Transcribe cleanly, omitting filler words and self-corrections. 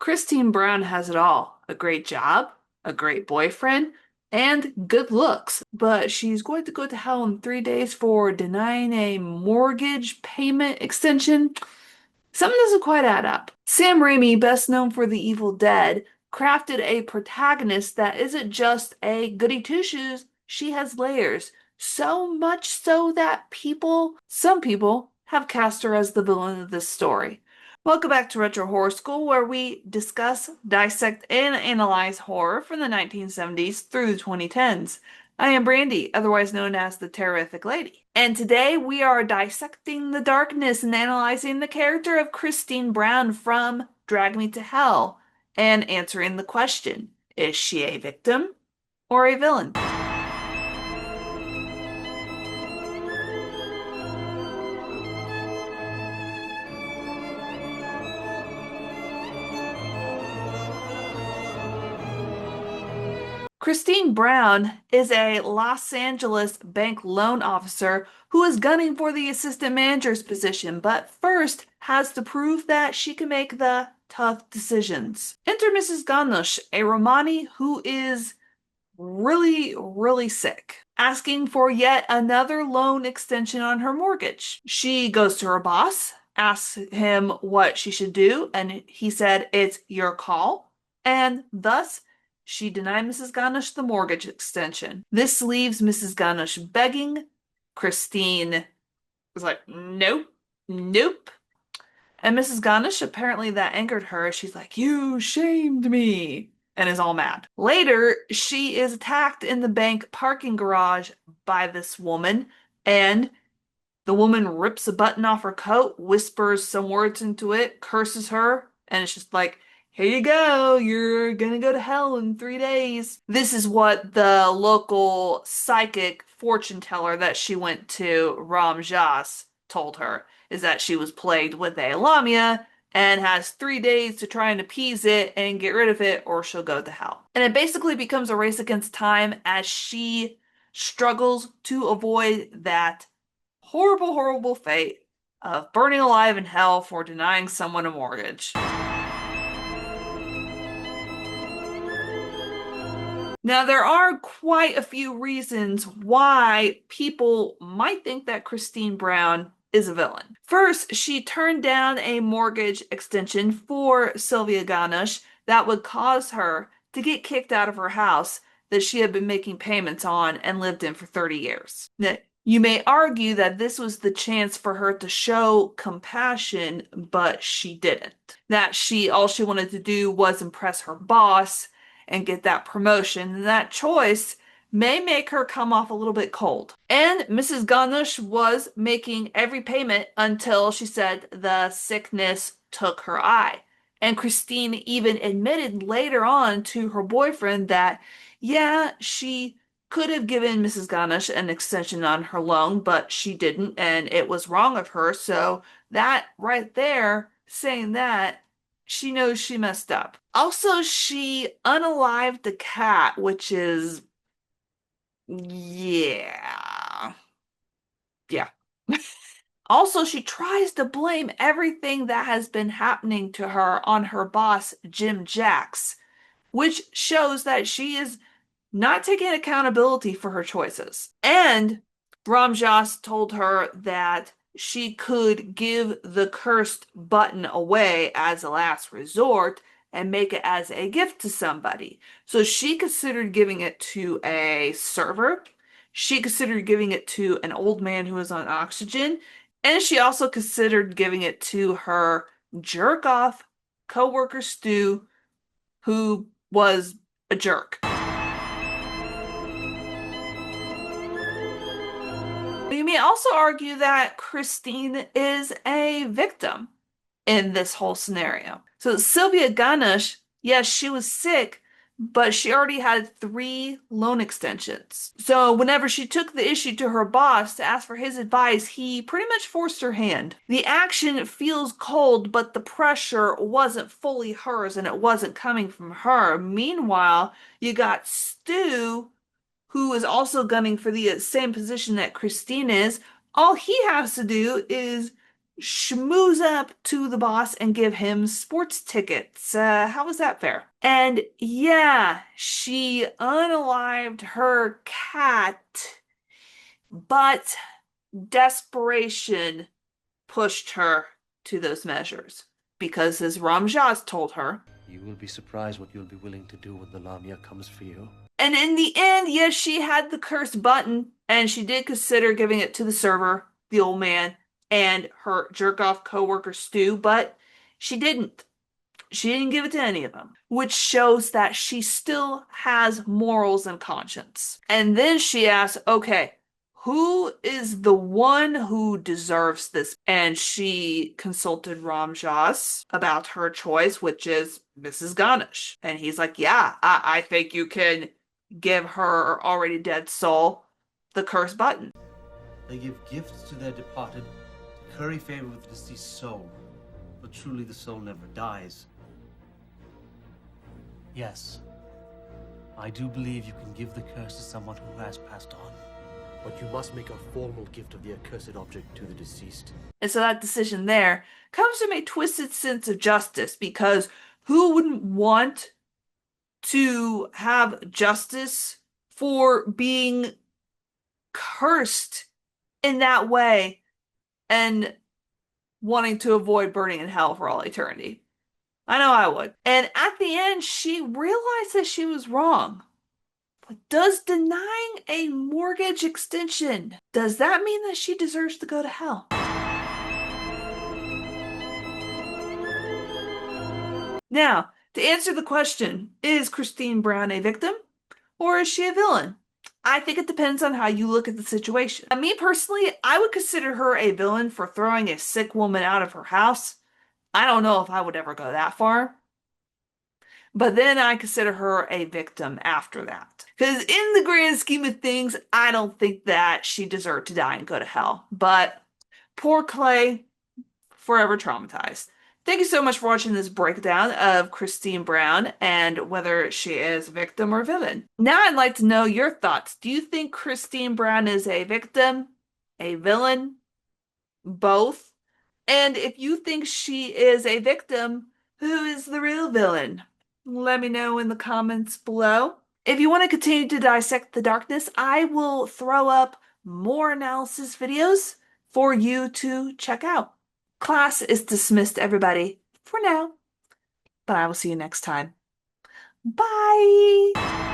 Christine Brown has it all. A great job, a great boyfriend, and good looks. But she's going to go to hell in 3 days for denying a mortgage payment extension. Something doesn't quite add up. Sam Raimi, best known for The Evil Dead, crafted a protagonist that isn't just a goody two-shoes, she has layers. So much so that some people, have cast her as the villain of this story. Welcome back to Retro Horror School, where we discuss, dissect, and analyze horror from the 1970s through the 2010s. I am Brandy, otherwise known as the Terrorific Lady. And today we are dissecting the darkness and analyzing the character of Christine Brown from Drag Me to Hell and answering the question, is she a victim or a villain? Christine Brown is a Los Angeles bank loan officer who is gunning for the assistant manager's position, but first has to prove that she can make the tough decisions. Enter Mrs. Ganush, a Romani who is really sick, asking for yet another loan extension on her mortgage. She goes to her boss, asks him what she should do, and he said, "It's your call." And thus, she denied Mrs. Ganush the mortgage extension. This leaves Mrs. Ganush begging. Christine was like, "Nope, nope." And Mrs. Ganush, apparently that angered her. She's like, "You shamed me," and is all mad. Later, she is attacked in the bank parking garage by this woman, and the woman rips a button off her coat, whispers some words into it, curses her, and it's just like, "Here you go, you're gonna go to hell in 3 days." This is what the local psychic fortune teller that she went to, Ram Jas, told her, is that she was plagued with a Lamia and has 3 days to try and appease it and get rid of it, or she'll go to hell. And it basically becomes a race against time as she struggles to avoid that horrible fate of burning alive in hell for denying someone a mortgage. Now, there are quite a few reasons why people might think that Christine Brown is a villain. First, she turned down a mortgage extension for Sylvia Ganush that would cause her to get kicked out of her house that she had been making payments on and lived in for 30 years. Now, you may argue that this was the chance for her to show compassion, but she didn't. That all she wanted to do was impress her boss and get that promotion. And that choice may make her come off a little bit cold. And Mrs. Ganush was making every payment until she said the sickness took her eye. And Christine even admitted later on to her boyfriend that, yeah, she could have given Mrs. Ganush an extension on her loan, but she didn't, and it was wrong of her. So that right there, saying that, she knows she messed up. Also, she unalived the cat, which is, yeah. Yeah. Also, she tries to blame everything that has been happening to her on her boss, Jim Jacks, which shows that she is not taking accountability for her choices. And Ramjas told her that she could give the cursed button away as a last resort and make it as a gift to somebody. So she considered giving it to a server. She considered giving it to an old man who was on oxygen. And she also considered giving it to her jerk off coworker Stu, who was a jerk. You may also argue that Christine is a victim in this whole scenario. So Sylvia Ganush, yes, she was sick, but she already had 3 loan extensions. So whenever she took the issue to her boss to ask for his advice, he pretty much forced her hand. The action feels cold, but the pressure wasn't fully hers and it wasn't coming from her. Meanwhile, you got Stu, who is also gunning for the same position that Christine is. All he has to do is schmooze up to the boss and give him sports tickets. How was that fair? And yeah, she unalived her cat, but desperation pushed her to those measures. Because as Ramjas told her, You will be surprised what you'll be willing to do when the Lamia comes for you. and in the end, yes, she had the cursed button, and she did consider giving it to the server, the old man, and her jerk off coworker Stu, but she didn't. She didn't give it to any of them, which shows that she still has morals and conscience. And then she asks, okay, who is the one who deserves this? And she consulted Ramjas about her choice, which is Mrs. Ganesh. And he's like, yeah, I think you can give her already dead soul the curse button. They give gifts to their departed to curry favor with the deceased soul, but truly the soul never dies. Yes, I do believe you can give the curse to someone who has passed on. But you must make a formal gift of the accursed object to the deceased. And so that decision there comes from a twisted sense of justice because who wouldn't want to have justice for being cursed in that way and wanting to avoid burning in hell for all eternity? I know I would. And at the end, she realized that she was wrong. But does denying a mortgage extension, does that mean that she deserves to go to hell? Now, to answer the question, is Christine Brown a victim or is she a villain? I think it depends on how you look at the situation. Me personally, I would consider her a villain for throwing a sick woman out of her house. I don't know if I would ever go that far. But then I consider her a victim after that. Because in the grand scheme of things, I don't think that she deserved to die and go to hell. But poor Clay, forever traumatized. Thank you so much for watching this breakdown of Christine Brown and whether she is victim or villain. Now I'd like to know your thoughts. Do you think Christine Brown is a victim, a villain, both? And if you think she is a victim, who is the real villain? Let me know in the comments below. If you want to continue to dissect the darkness, I will throw up more analysis videos for you to check out. Class is dismissed, everybody, for now, but I will see you next time. Bye!